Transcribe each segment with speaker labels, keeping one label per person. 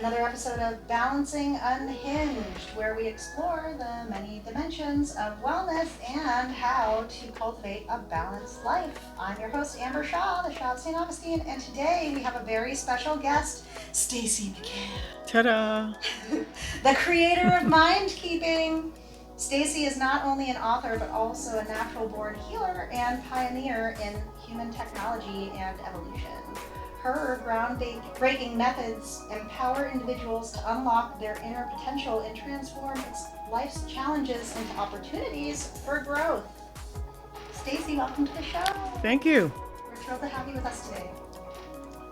Speaker 1: another episode of Balancing Unhinged, where we explore the many dimensions of wellness and how to cultivate a balanced life. I'm your host, Amber Shaw, the Shah of Saint Augustine, and today we have a very special guest, Stacy McCann.
Speaker 2: Ta-da!
Speaker 1: The creator of Mindkeeping. Stacy is not only an author, but also a natural-born healer and pioneer in human technology and evolution. Her groundbreaking methods empower individuals to unlock their inner potential and transform life's challenges into opportunities for growth. Stacy, welcome to the show.
Speaker 2: Thank you.
Speaker 1: We're thrilled to have you with us today.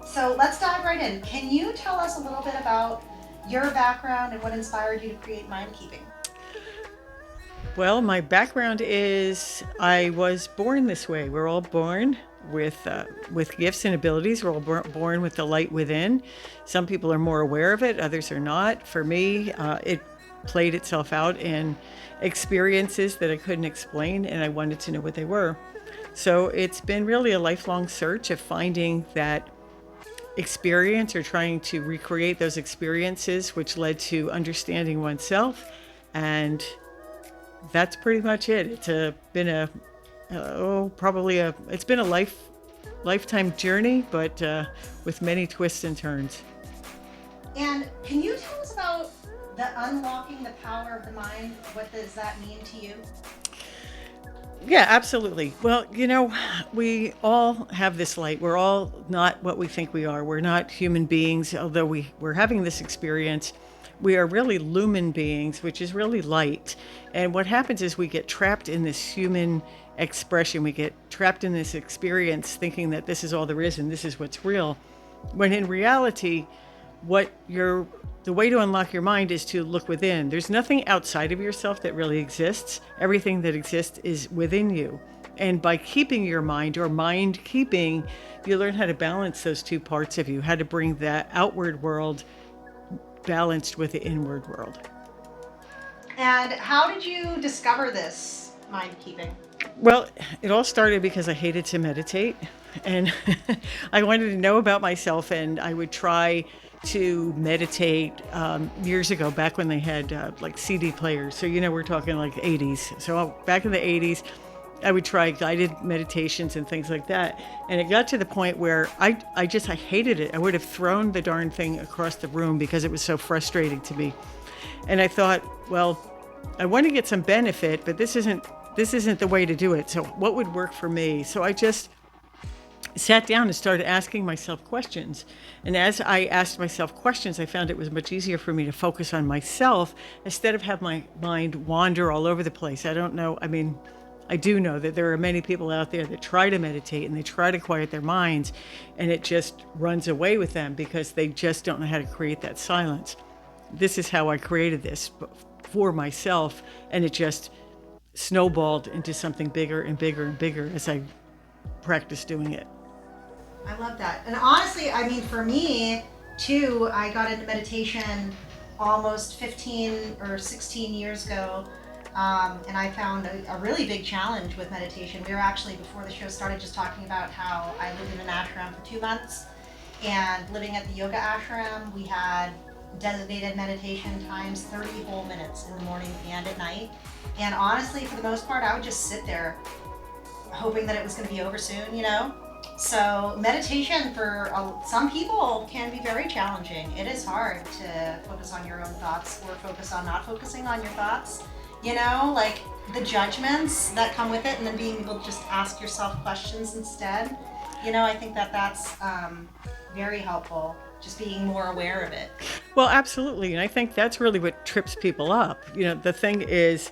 Speaker 1: So let's dive right in. Can you tell us a little bit about your background and what inspired you to create Mindkeeping?
Speaker 2: Well, my background is I was born this way. We're all born with gifts and abilities. We're all born with the light within. Some people are more aware of it, others are not. For me, it played itself out in experiences that I couldn't explain, and I wanted to know what they were. So it's been really a lifelong search of finding that experience or trying to recreate those experiences, which led to understanding oneself. And that's pretty much it. It's been a lifetime journey, but with many twists and turns.
Speaker 1: And can you tell us about the unlocking the power of the mind? What does that mean to you?
Speaker 2: Yeah, absolutely. Well, we all have this light. We're all not what we think we are. We're not human beings, although we're having this experience. We are really lumen beings, which is really light. And what happens is we get trapped in this human expression. We get trapped in this experience thinking that this is all there is and this is what's real. When in reality, the way to unlock your mind is to look within. There's nothing outside of yourself that really exists. Everything that exists is within you. And by keeping your mind, or mind keeping, you learn how to balance those two parts of you, how to bring that outward world balanced with the inward world.
Speaker 1: And how did you discover this mind keeping?
Speaker 2: Well, it all started because I hated to meditate, and I wanted to know about myself, and I would try to meditate years ago, back when they had like CD players. So, we're talking like 80s. So back in the 80s, I would try guided meditations and things like that. And it got to the point where I hated it. I would have thrown the darn thing across the room because it was so frustrating to me. And I thought, well, I want to get some benefit, but this isn't the way to do it. So what would work for me? So I just sat down and started asking myself questions. And as I asked myself questions, I found it was much easier for me to focus on myself instead of have my mind wander all over the place. I don't know. I mean, I do know that there are many people out there that try to meditate and they try to quiet their minds, and it just runs away with them because they just don't know how to create that silence. This is how I created this for myself, and it just snowballed into something bigger and bigger and bigger as I practiced doing it.
Speaker 1: I love that. And honestly, I mean, for me too, I got into meditation almost 15 or 16 years ago. And I found a really big challenge with meditation. We were actually, before the show started, just talking about how I lived in an ashram for 2 months. And living at the yoga ashram, we had designated meditation times, 30 whole minutes in the morning and at night. And honestly, for the most part, I would just sit there hoping that it was going to be over soon, So meditation for some people can be very challenging. It is hard to focus on your own thoughts or focus on not focusing on your thoughts. Like the judgments that come with it, and then being able to just ask yourself questions instead. I think that's very helpful, just being more aware of it.
Speaker 2: Well, absolutely. And I think that's really what trips people up. The thing is,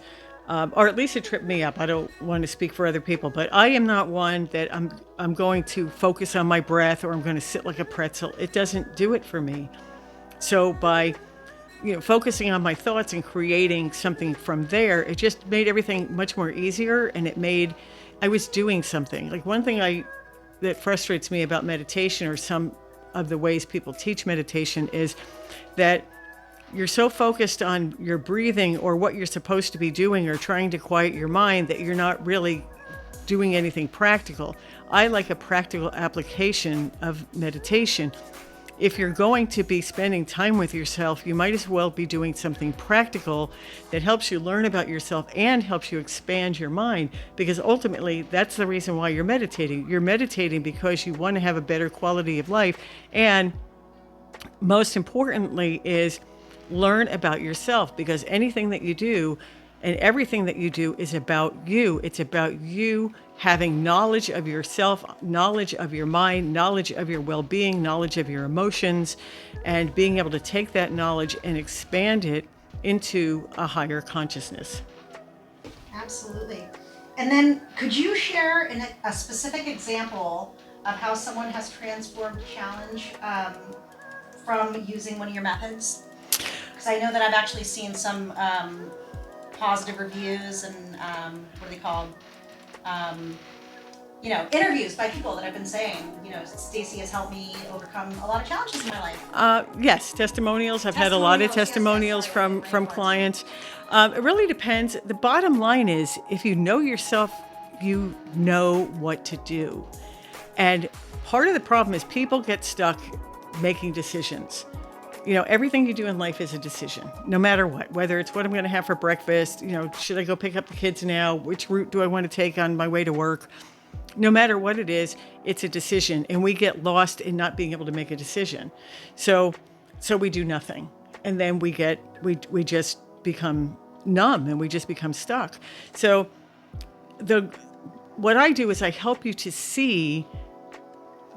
Speaker 2: or at least it tripped me up. I don't want to speak for other people, but I am not one that I'm going to focus on my breath or I'm going to sit like a pretzel. It doesn't do it for me. So by focusing on my thoughts and creating something from there, it just made everything much more easier, and I was doing something. Like one thing that frustrates me about meditation, or some of the ways people teach meditation, is that you're so focused on your breathing or what you're supposed to be doing or trying to quiet your mind that you're not really doing anything practical. I like a practical application of meditation. if you're going to be spending time with yourself, you might as well be doing something practical that helps you learn about yourself and helps you expand your mind, because ultimately that's the reason why you're meditating. You're meditating because you want to have a better quality of life, and most importantly is learn about yourself, because anything that you do and everything that you do is about you. It's about you having knowledge of yourself, knowledge of your mind, knowledge of your well-being, knowledge of your emotions, and being able to take that knowledge and expand it into a higher consciousness.
Speaker 1: Absolutely. And then could you share a specific example of how someone has transformed challenge from using one of your methods? Because I know that I've actually seen some positive reviews and what are they called? Interviews by people that have been saying, Stacey has helped me overcome a lot of challenges in my life.
Speaker 2: Yes, testimonials. I've had a lot of testimonials
Speaker 1: yes,
Speaker 2: from clients. It really depends. The bottom line is, if you know yourself, you know what to do. And part of the problem is people get stuck making decisions. Everything you do in life is a decision, no matter what, whether it's what I'm going to have for breakfast, should I go pick up the kids now? Which route do I want to take on my way to work? No matter what it is, it's a decision, and we get lost in not being able to make a decision. So we do nothing, and then we just become numb, and we just become stuck. So what I do is I help you to see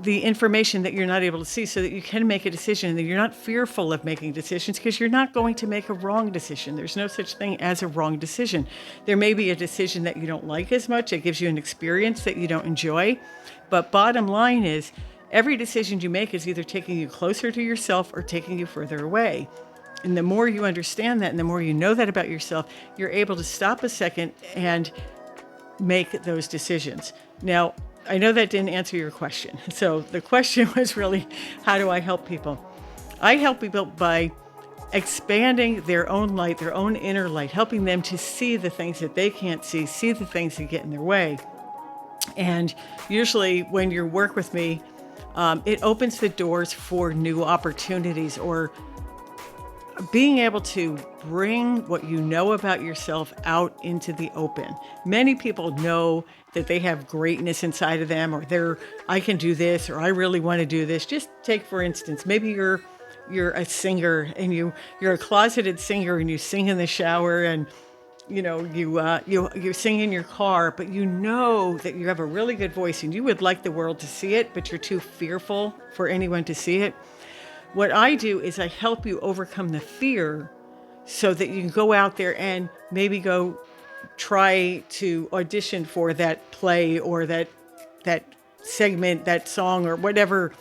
Speaker 2: the information that you're not able to see, so that you can make a decision, and that you're not fearful of making decisions, because you're not going to make a wrong decision. There's no such thing as a wrong decision. There may be a decision that you don't like as much. It gives you an experience that you don't enjoy. But bottom line is, every decision you make is either taking you closer to yourself or taking you further away. And the more you understand that, and the more you know that about yourself, you're able to stop a second and make those decisions. Now, I know that didn't answer your question. So the question was really, how do I help people? I help people by expanding their own light, their own inner light, helping them to see the things that they can't see the things that get in their way. And usually when you work with me, it opens the doors for new opportunities, or being able to bring what you know about yourself out into the open. Many people know that they have greatness inside of them, or I can do this, or I really want to do this. Just take, for instance, maybe you're a singer, and you're a closeted singer, and you sing in the shower, and you sing in your car, but you know that you have a really good voice, and you would like the world to see it, but you're too fearful for anyone to see it. What I do is I help you overcome the fear, so that you can go out there and maybe go try to audition for that play, or that segment, that song, or whatever,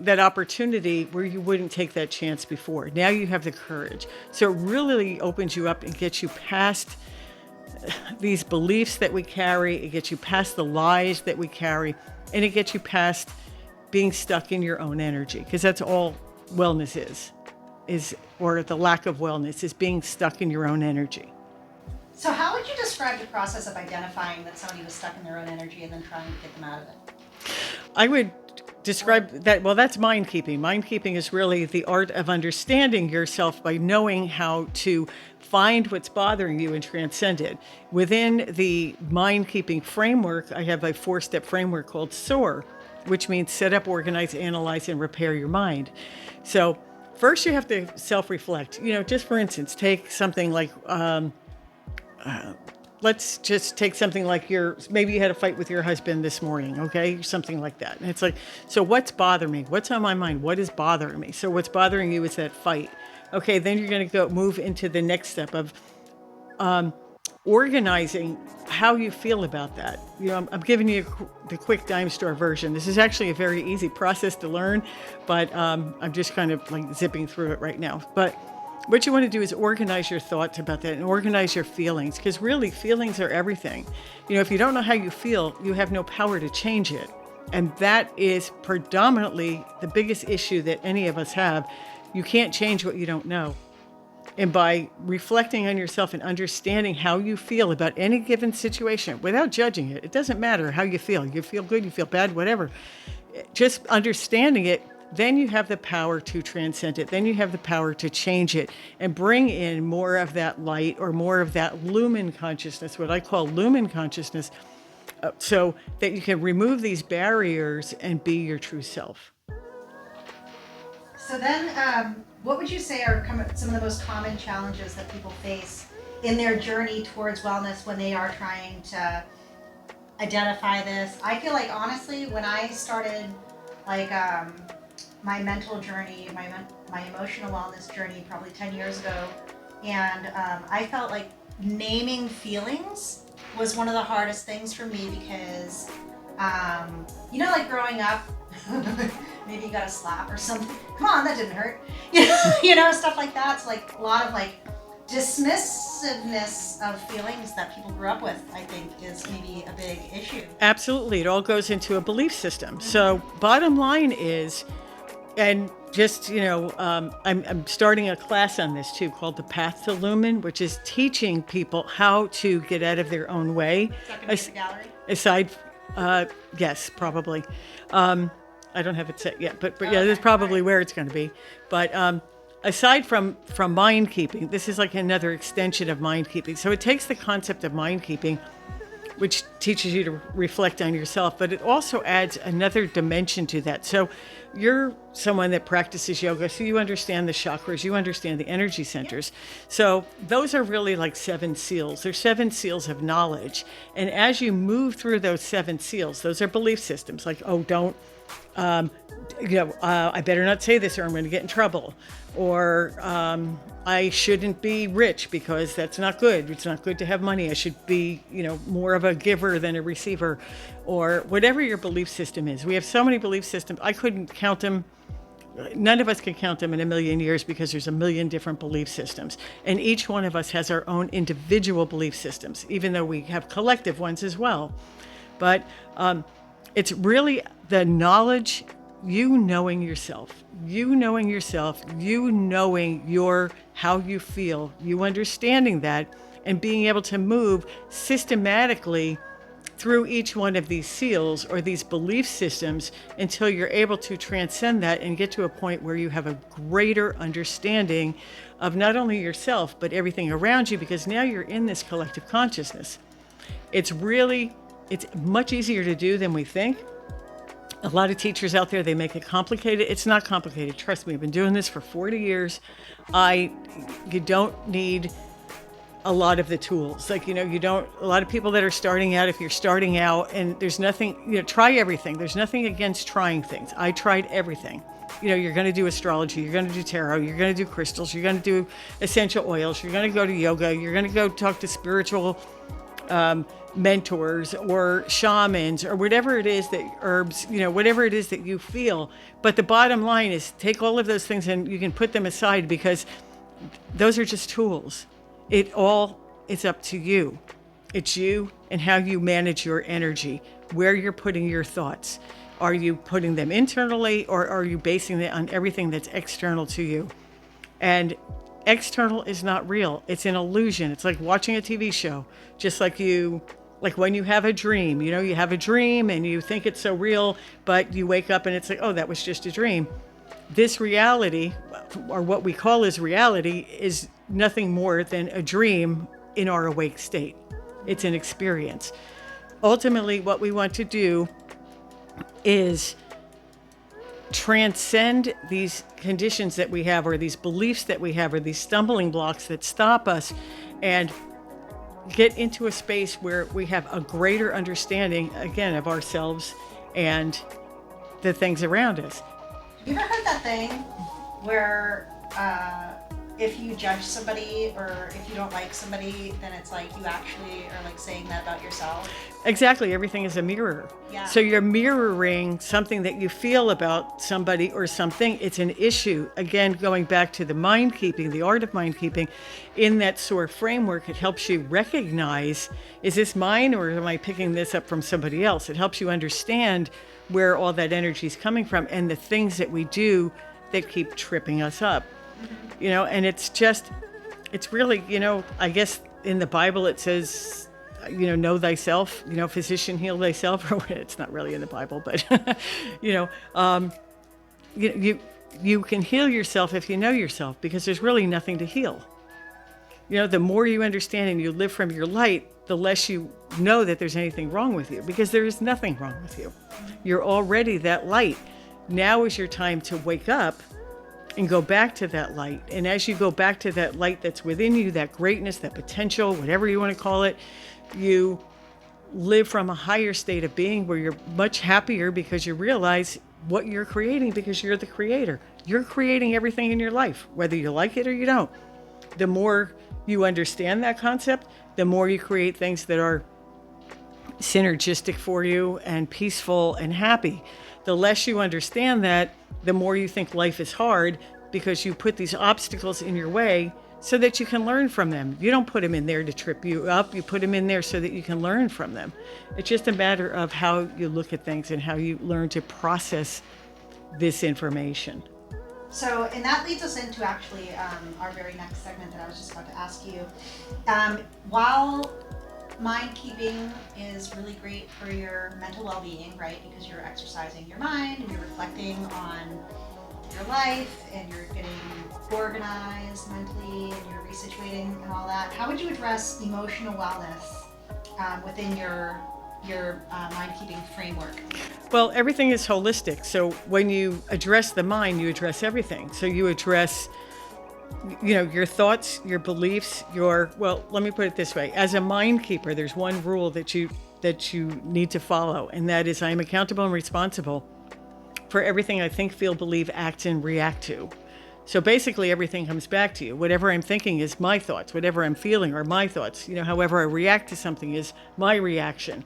Speaker 2: that opportunity where you wouldn't take that chance before. Now you have the courage. So it really opens you up and gets you past these beliefs that we carry. It gets you past the lies that we carry, and it gets you past being stuck in your own energy, because that's all wellness is, or the lack of wellness is being stuck in your own energy.
Speaker 1: So how would you describe the process of identifying that somebody was stuck in their own energy and then trying to get them out of it?
Speaker 2: I would describe that, well, that's mindkeeping. Mindkeeping is really the art of understanding yourself by knowing how to find what's bothering you and transcend it. Within the mindkeeping framework, I have a 4-step framework called SOAR, which means set up, organize, analyze, and repair your mind. So first you have to self-reflect. Just for instance, take something like, let's just take something like maybe you had a fight with your husband this morning, okay? Something like that. And it's like, so what's bothering me? What's on my mind? What is bothering me? So what's bothering you is that fight. Okay, then you're going to move into the next step of organizing how you feel about that. I'm giving you the quick dime store version. This is actually a very easy process to learn, but I'm just kind of like zipping through it right now. But what you want to do is organize your thoughts about that and organize your feelings, because really feelings are everything. If you don't know how you feel, you have no power to change it. And that is predominantly the biggest issue that any of us have. You can't change what you don't know. And by reflecting on yourself and understanding how you feel about any given situation without judging it, it doesn't matter how you feel. You feel good, you feel bad, whatever. Just understanding it then you have the power to transcend it. Then you have the power to change it and bring in more of that light or more of that lumen consciousness, what I call lumen consciousness, so that you can remove these barriers and be your true self.
Speaker 1: So then, what would you say are some of the most common challenges that people face in their journey towards wellness when they are trying to identify this? I feel like, honestly, when I started like my mental journey, my emotional wellness journey probably 10 years ago, and I felt like naming feelings was one of the hardest things for me because, like growing up, maybe you got a slap or something. Come on, that didn't hurt. Stuff like that. It's like a lot of like dismissiveness of feelings that people grew up with, I think, is maybe a big issue.
Speaker 2: Absolutely. It all goes into a belief system. So bottom line is, and just, I'm starting a class on this too called The Path to Lumen, which is teaching people how to get out of their own way.
Speaker 1: Is that going to be in the gallery?
Speaker 2: Aside, yes, probably. I don't have it set yet, but yeah, that's probably where it's going to be. But aside from mind keeping, this is like another extension of mind keeping. So it takes the concept of mind keeping, which teaches you to reflect on yourself, but it also adds another dimension to that. So you're someone that practices yoga, so you understand the chakras, you understand the energy centers. So those are really like 7 seals. They're 7 seals of knowledge. And as you move through those 7 seals, those are belief systems like, oh, don't, I better not say this or I'm going to get in trouble. Or I shouldn't be rich because that's not good. It's not good to have money. I should be, more of a giver than a receiver, or whatever your belief system is. We have so many belief systems. I couldn't count them. None of us can count them in a million years because there's a million different belief systems. And each one of us has our own individual belief systems, even though we have collective ones as well. But it's really the knowledge, you knowing yourself, you knowing how you feel, you understanding that, and being able to move systematically through each one of these seals or these belief systems until you're able to transcend that and get to a point where you have a greater understanding of not only yourself, but everything around you, because now you're in this collective consciousness. It's much easier to do than we think. A lot of teachers out there, they make it complicated. It's not complicated. Trust me, I've been doing this for 40 years. You don't need a lot of the tools. Like, a lot of people that are starting out, if you're starting out and there's nothing, try everything. There's nothing against trying things. I tried everything. You're going to do astrology, you're going to do tarot, you're going to do crystals, you're going to do essential oils, you're going to go to yoga, you're going to go talk to spiritual mentors or shamans or whatever it is that herbs, whatever it is that you feel. But the bottom line is take all of those things and you can put them aside because those are just tools. It's up to you. It's you and how you manage your energy, where you're putting your thoughts. Are you putting them internally or are you basing it on everything that's external to you? And external is not real. It's an illusion. It's like watching a TV show, just like when you have a dream, you have a dream and you think it's so real, but you wake up and it's like, oh, that was just a dream. This reality, or what we call as reality, is nothing more than a dream in our awake state. It's an experience. Ultimately, what we want to do is transcend these conditions that we have, or these beliefs that we have, or these stumbling blocks that stop us, and get into a space where we have a greater understanding, again, of ourselves and the things around us.
Speaker 1: You ever heard that thing where if you judge somebody or if you don't like somebody, then it's like you actually are like saying that about yourself?
Speaker 2: Exactly. Everything is a mirror.
Speaker 1: Yeah.
Speaker 2: So you're mirroring something that you feel about somebody or something. It's an issue. Again, going back to the mind keeping, the art of mind keeping, in that SOAR framework, it helps you recognize, is this mine or am I picking this up from somebody else? It helps you understand where all that energy is coming from and the things that we do that keep tripping us up. And it's really, I guess in the Bible it says, know thyself, physician, heal thyself, or it's not really in the Bible, but, you can heal yourself if you know yourself, because there's really nothing to heal. The more you understand and you live from your light, the less you know that there's anything wrong with you, because there is nothing wrong with you. You're already that light. Now is your time to wake up and go back to that light. And as you go back to that light that's within you, that greatness, that potential, whatever you want to call it, you live from a higher state of being where you're much happier, because you realize what you're creating, because you're the creator. You're creating everything in your life, whether you like it or you don't. The more you understand that concept, the more you create things that are synergistic for you and peaceful and happy. The less you understand that, the more you think life is hard, because you put these obstacles in your way so that you can learn from them. You don't put them in there to trip you up. You put them in there so that you can learn from them. It's just a matter of how you look at things and how you learn to process this information.
Speaker 1: So, and that leads us into actually our very next segment that I was just about to ask you. While mind keeping is really great for your mental well-being, right? Because you're exercising your mind and you're reflecting on your life and you're getting organized mentally and you're resituating and all that. How would you address emotional wellness within your mind keeping framework?
Speaker 2: Well, everything is holistic. So when you address the mind, you address everything. So you address your thoughts, your beliefs, well, let me put it this way. As a mind keeper, there's one rule that you need to follow, and that is I am accountable and responsible for everything I think, feel, believe, act, and react to. So basically everything comes back to you. Whatever I'm thinking is my thoughts. Whatever I'm feeling are my thoughts. However I react to something is my reaction.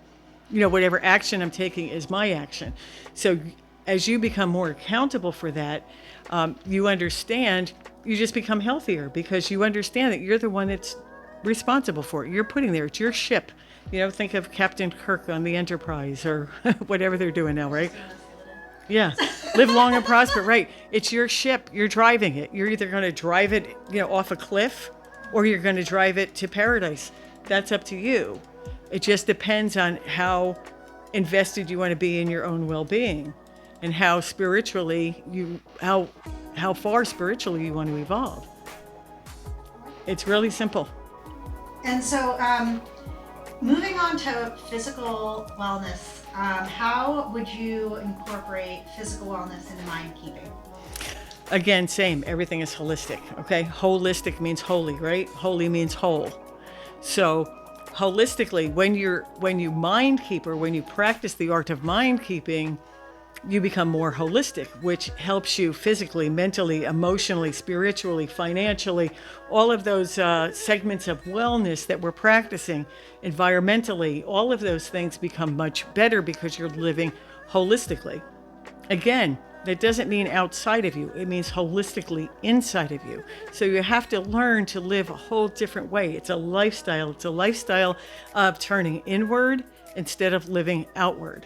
Speaker 2: Whatever action I'm taking is my action. So as you become more accountable for that, you understand, you just become healthier, because you understand that you're the one that's responsible for it. You're putting there, it's your ship. Think of Captain Kirk on the Enterprise or whatever they're doing now, right? Yeah, live long and prosper, right? It's your ship, you're driving it. You're either going to drive it, off a cliff, or you're going to drive it to paradise. That's up to you. It just depends on how invested you want to be in your own well-being, and how spiritually how far spiritually you want to evolve. It's really simple.
Speaker 1: And so, moving on to physical wellness, how would you incorporate physical wellness into mind keeping?
Speaker 2: Again, same. Everything is holistic. Okay, holistic means holy, right? Holy means whole. So holistically, when you mind keep, or when you practice the art of mind keeping, you become more holistic, which helps you physically, mentally, emotionally, spiritually, financially, all of those segments of wellness that we're practicing, environmentally, all of those things become much better because you're living holistically. Again, that doesn't mean outside of you. It means holistically inside of you. So you have to learn to live a whole different way. It's a lifestyle. It's a lifestyle of turning inward instead of living outward.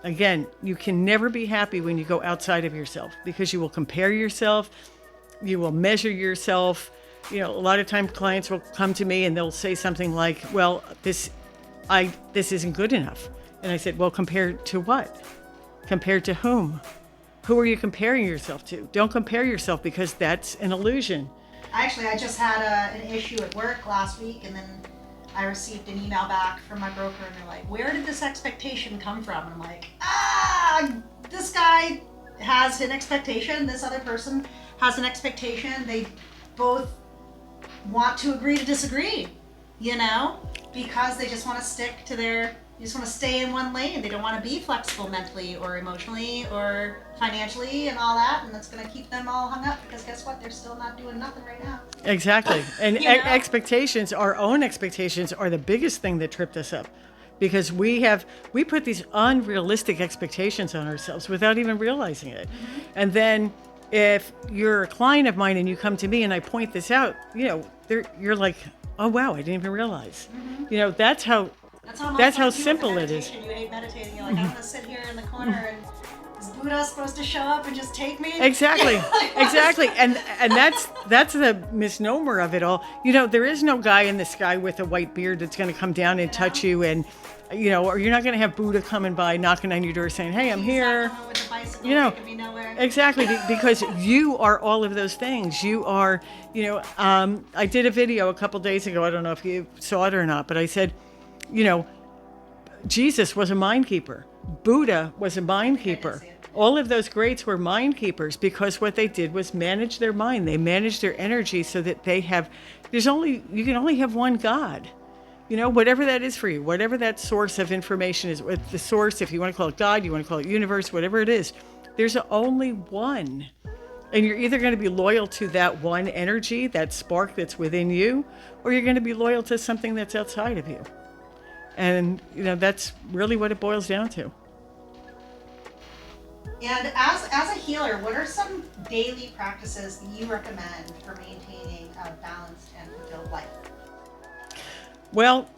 Speaker 2: Again, you can never be happy when you go outside of yourself, because you will compare yourself, you will measure yourself. A lot of times clients will come to me and they'll say something like, well, this isn't good enough. And I said, well, compared to what? Compared to whom? Who are you comparing yourself to? Don't compare yourself, because that's an illusion.
Speaker 1: Actually, I just had an issue at work last week, and then I received an email back from my broker, and they're like, where did this expectation come from? And I'm like, this guy has an expectation, this other person has an expectation. They both want to agree to disagree, because they just want to stick to they just want to stay in one lane. They don't want to be flexible mentally or emotionally or financially and all that, and that's going to keep them all hung up, because guess what? They're still not doing nothing right now.
Speaker 2: Exactly. And expectations, our own expectations, are the biggest thing that tripped us up, because we put these unrealistic expectations on ourselves without even realizing it. Mm-hmm. And then if you're a client of mine and you come to me and I point this out, you're like, oh wow, I didn't even realize. Mm-hmm. That's how simple it is.
Speaker 1: You hate meditating. You're like, I'm going to sit here in the corner, and is Buddha supposed to show up and just take me?
Speaker 2: Exactly. Exactly. And that's the misnomer of it all. There is no guy in the sky with a white beard that's going to come down and touch you, and or you're not going to have Buddha coming by knocking on your door saying, hey, I'm here.
Speaker 1: With a bicycle
Speaker 2: you know,
Speaker 1: taking me nowhere.
Speaker 2: exactly, because you are all of those things. You are, I did a video a couple days ago. I don't know if you saw it or not, but I said, you know, Jesus was a mind keeper. Buddha was a mind keeper. All of those greats were mind keepers because what they did was manage their mind. They managed their energy so that you can only have one God. Whatever that is for you, whatever that source of information is, with the source, if you want to call it God, you want to call it universe, whatever it is, there's only one. And you're either going to be loyal to that one energy, that spark that's within you, or you're going to be loyal to something that's outside of you. And, that's really what it boils down to.
Speaker 1: And as a healer, what are some daily practices that you recommend for maintaining a balanced and fulfilled life?
Speaker 2: Well,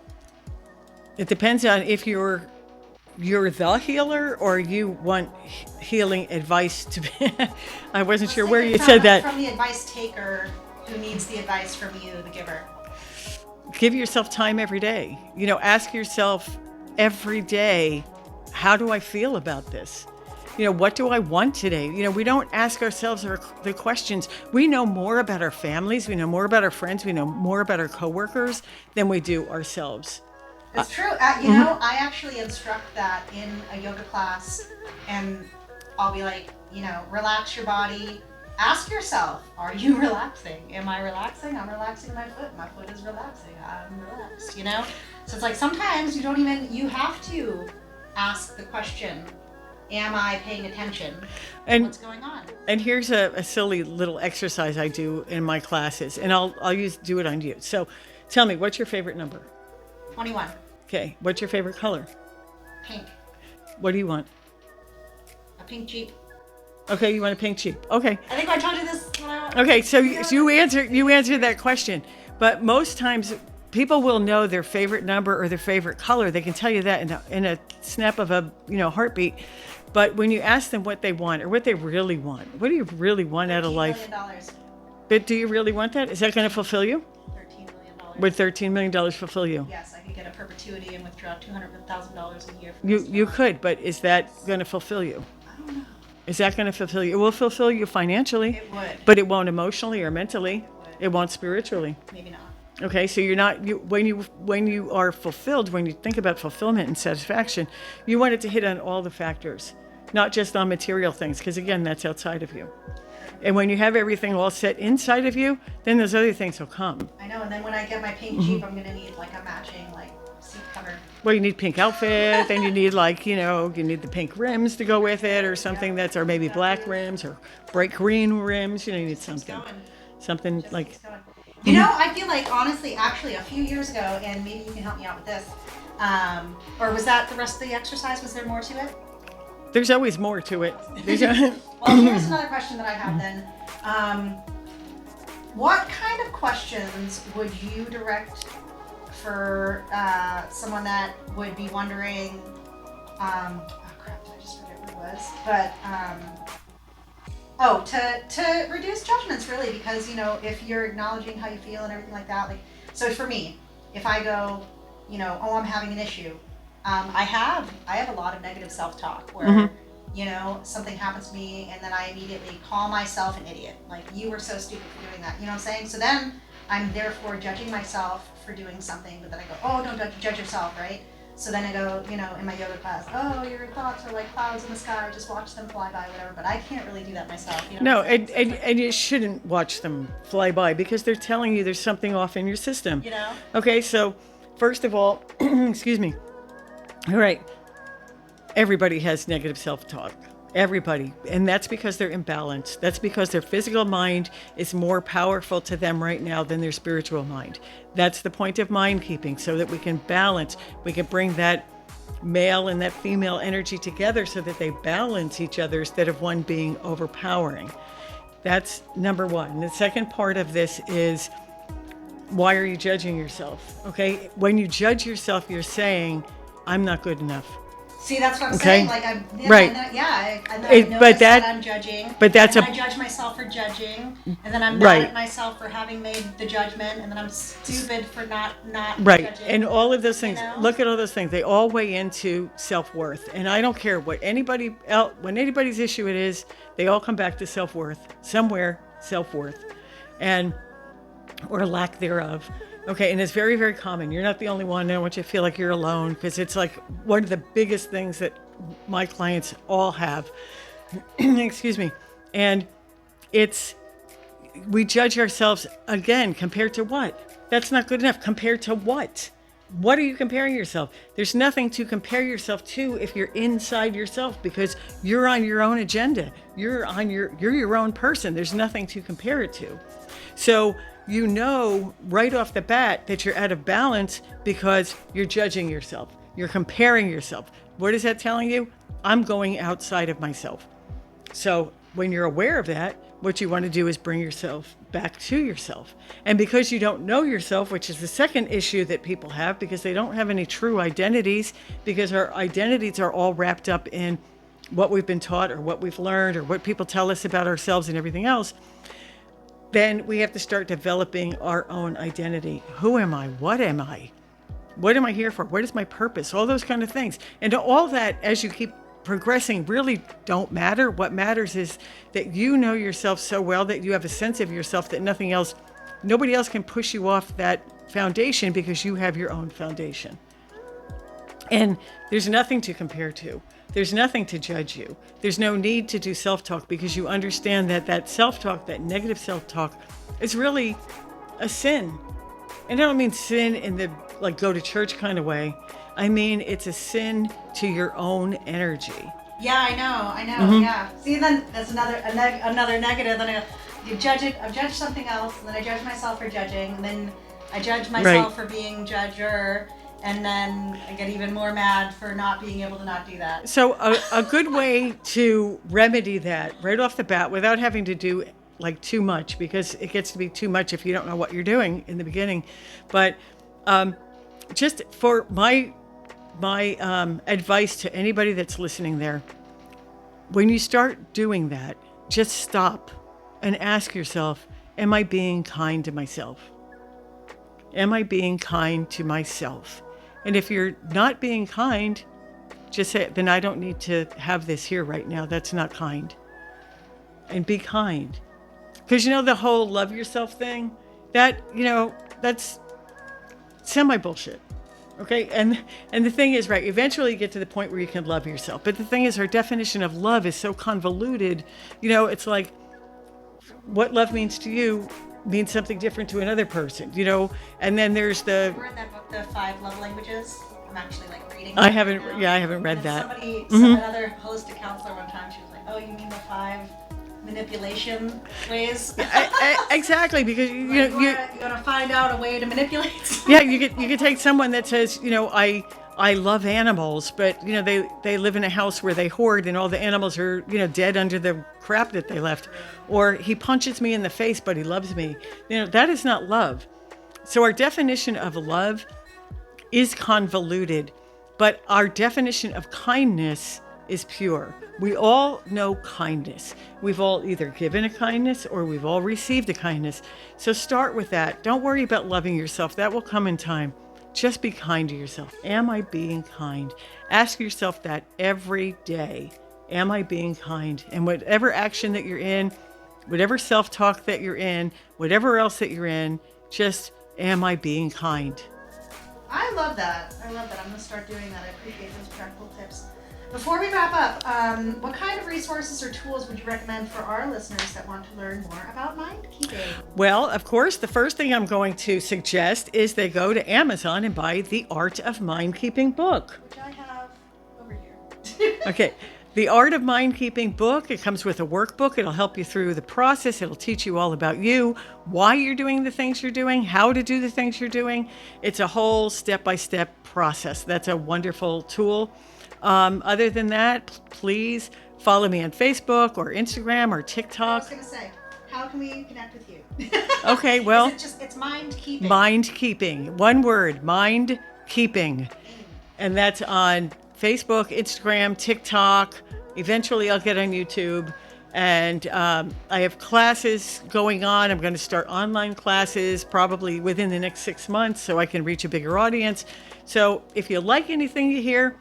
Speaker 2: it depends on if you're the healer or you want healing advice to be. I wasn't sure where you said that.
Speaker 1: From the advice taker who needs the advice from you, the giver.
Speaker 2: Give yourself time every day. Ask yourself every day, how do I feel about this? What do I want today? We don't ask ourselves the questions. We know more about our families. We know more about our friends. We know more about our coworkers than we do ourselves.
Speaker 1: It's true. I actually instruct that in a yoga class, and I'll be like, relax your body. Ask yourself, are you relaxing? Am I relaxing? I'm relaxing my foot. My foot is relaxing. I'm relaxed, So it's like sometimes you have to ask the question, am I paying attention?
Speaker 2: And
Speaker 1: what's going on?
Speaker 2: And here's a silly little exercise I do in my classes, and I'll do it on you. So tell me, what's your favorite number?
Speaker 1: 21.
Speaker 2: Okay. What's your favorite color?
Speaker 1: Pink.
Speaker 2: What do you want?
Speaker 1: A pink Jeep.
Speaker 2: Okay, you want a pink Jeep. Okay.
Speaker 1: I think I told you this when I
Speaker 2: Okay, so you answered that question. But most times people will know their favorite number or their favorite color. They can tell you that in a snap of a heartbeat. But when you ask them what they want or what they really want, what do you really want out of life?
Speaker 1: $13 million.
Speaker 2: But do you really want that? Is that going to fulfill you?
Speaker 1: $13 million.
Speaker 2: Would $13 million fulfill you?
Speaker 1: Yes, I could get a perpetuity and withdraw $200,000 a year.
Speaker 2: You could, but is that going to fulfill you?
Speaker 1: I don't know.
Speaker 2: Is that going to fulfill you? It will fulfill you financially.
Speaker 1: It would.
Speaker 2: But it won't emotionally or mentally.
Speaker 1: It
Speaker 2: Won't spiritually.
Speaker 1: Maybe not.
Speaker 2: Okay, so when you are fulfilled, when you think about fulfillment and satisfaction, you want it to hit on all the factors, not just on material things, because again, that's outside of you. And when you have everything all set inside of you, then those other things will come.
Speaker 1: I know, and then when I get my pink Jeep, I'm gonna need like a matching seat cover.
Speaker 2: Well, you need pink outfit, then you need you need the pink rims to go with it, or something or maybe black rims or bright green rims. You need something, something like.
Speaker 1: I feel like honestly, actually, a few years ago, and maybe you can help me out with this, or was that the rest of the exercise? Was there more to it?
Speaker 2: There's always more to it.
Speaker 1: Well, here's another question that I have then. What kind of questions would you direct for someone that would be wondering, oh crap, did I just forget what it was? But, to reduce judgments really, because, if you're acknowledging how you feel and everything like that, so for me, if I go, oh, I'm having an issue, I have a lot of negative self-talk where, something happens to me and then I immediately call myself an idiot. Like, you were so stupid for doing that. You know what I'm saying? So then I'm therefore judging myself for doing something, but then I go, oh, don't judge yourself, right? So then I go, in my yoga class, oh, your thoughts are like clouds in the sky, just watch them fly by, whatever. But I can't really do that myself.
Speaker 2: No, and you shouldn't watch them fly by because they're telling you there's something off in your system. Okay, so first of all, excuse me. All right. Everybody has negative self-talk. Everybody. And that's because they're imbalanced. That's because their physical mind is more powerful to them right now than their spiritual mind. That's the point of mind keeping, so that we can balance, we can bring that male and that female energy together so that they balance each other instead of one being overpowering. That's number one. The second part of this is, why are you judging yourself? Okay. When you judge yourself, you're saying, I'm not good enough.
Speaker 1: See, that's what I'm
Speaker 2: Okay.
Speaker 1: saying. Like,
Speaker 2: Right.
Speaker 1: And then
Speaker 2: It-
Speaker 1: I
Speaker 2: but
Speaker 1: notice
Speaker 2: that-
Speaker 1: that I'm judging.
Speaker 2: but that's
Speaker 1: and then
Speaker 2: a-
Speaker 1: I judge myself for judging, and then I'm mad
Speaker 2: Right.
Speaker 1: at myself for having made the judgment, and then I'm stupid for not
Speaker 2: Right.
Speaker 1: judging.
Speaker 2: And all of those things,
Speaker 1: know?
Speaker 2: look at all those things. They all weigh into self-worth. And I don't care what anybody else, when anybody's issue it is, they all come back to self-worth. Somewhere, self-worth. And or lack thereof. Okay, and it's very, very common. You're not the only one. I don't want you to feel like you're alone, because it's like one of the biggest things that my clients all have. Excuse me. And it's, we judge ourselves again compared to what? That's not good enough. Compared to what? What are you comparing yourself? There's nothing to compare yourself to if you're inside yourself, because you're on your own agenda. You're your own person. There's nothing to compare it to. So you know right off the bat that you're out of balance because you're judging yourself. You're comparing yourself. What is that telling you? I'm going outside of myself. So when you're aware of that, what you want to do is bring yourself back to yourself. And because you don't know yourself, which is the second issue that people have, because they don't have any true identities, because our identities are all wrapped up in what we've been taught or what we've learned or what people tell us about ourselves and everything else, then we have to start developing our own identity. Who am I? What am I? What am I here for? What is my purpose? All those kind of things. And all that, as you keep progressing, really don't matter. What matters is that you know yourself so well that you have a sense of yourself that nobody else can push you off that foundation, because you have your own foundation. And there's nothing to compare to. There's nothing to judge you. There's no need to do self-talk, because you understand that self-talk, that negative self-talk, is really a sin. And I don't mean sin in the like go to church kind of way. I mean, it's a sin to your own energy.
Speaker 1: Yeah, I know. Yeah. See, then that's another negative. Then you judge it. I've judged something else, and then I judge myself for judging, and then I judge myself for being judger, and then I get even more mad for not being able to not do that.
Speaker 2: So a good way to remedy that right off the bat, without having to do like too much, because it gets to be too much if you don't know what you're doing in the beginning, but just for my advice to anybody that's listening there, when you start doing that, just stop and ask yourself, am I being kind to myself? Am I being kind to myself? And if you're not being kind, just say, then I don't need to have this here right now. That's not kind. And be kind. Because the whole love yourself thing, that's semi-bullshit. Okay? And the thing is, right, eventually you get to the point where you can love yourself. But the thing is, our definition of love is so convoluted. It's like, what love means to you means something different to another person, and then there's the...
Speaker 1: You read that book, The 5 Love Languages? I'm actually reading it.
Speaker 2: I haven't read that.
Speaker 1: Another holistic counselor one time, she was like, oh, you mean the 5 manipulation ways?
Speaker 2: Exactly, because you
Speaker 1: want to find out a way to manipulate someone.
Speaker 2: Yeah, you could take someone that says, I love animals, but they live in a house where they hoard and all the animals are dead under the crap that they left, or he punches me in the face but he loves me. That is not love. So our definition of love is convoluted, but our definition of kindness is pure. We all know kindness. We've all either given a kindness or we've all received a kindness. So start with that. Don't worry about loving yourself. That will come in time. Just be kind to yourself. Am I being kind? Ask yourself that every day. Am I being kind? And whatever action that you're in, whatever self-talk that you're in, whatever else that you're in, just, am I being kind?
Speaker 1: I love that. I'm going to start doing that. I appreciate those practical tips. Before we wrap up, what kind of resources or tools would you recommend for our listeners that want to learn more about mindkeeping?
Speaker 2: Well, of course, the first thing I'm going to suggest is they go to Amazon and buy The Art of Mindkeeping book.
Speaker 1: Which I have over here.
Speaker 2: Okay. The Art of Mindkeeping book, it comes with a workbook. It'll help you through the process. It'll teach you all about you, why you're doing the things you're doing, how to do the things you're doing. It's a whole step-by-step process. That's a wonderful tool. Other than that, please follow me on Facebook or Instagram or TikTok.
Speaker 1: I was going to say, how can we connect with you?
Speaker 2: Okay, well,
Speaker 1: it's Mindkeeping.
Speaker 2: Mindkeeping. One word, Mindkeeping. And that's on Facebook, Instagram, TikTok. Eventually, I'll get on YouTube. And I have classes going on. I'm going to start online classes probably within the next 6 months so I can reach a bigger audience. So if you like anything you hear,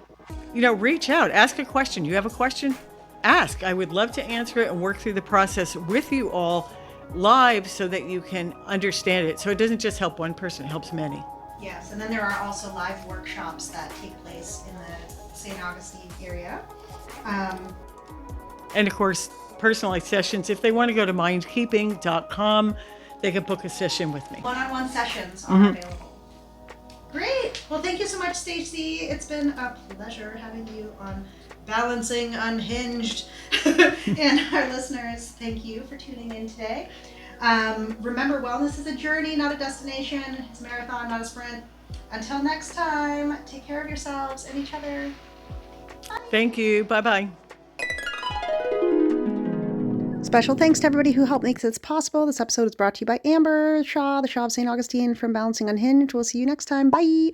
Speaker 2: reach out, ask a question. You have a question? Ask. I would love to answer it and work through the process with you all live so that you can understand it. So it doesn't just help one person, it helps many.
Speaker 1: Yes, and then there are also live workshops that take place in the St. Augustine area.
Speaker 2: And of course, personalized sessions. If they want to go to mindkeeping.com, they can book a session with me.
Speaker 1: One-on-one sessions are available. Great. Well, thank you so much, Stacey. It's been a pleasure having you on Balancing Unhinged. And our listeners, thank you for tuning in today. Remember, wellness is a journey, not a destination. It's a marathon, not a sprint. Until next time, take care of yourselves and each other. Bye.
Speaker 2: Thank you. Bye-bye.
Speaker 3: Special thanks to everybody who helped make this possible. This episode is brought to you by Amber Shaw, the Shah of Saint Augustine from Balancing Unhinged. We'll see you next time. Bye.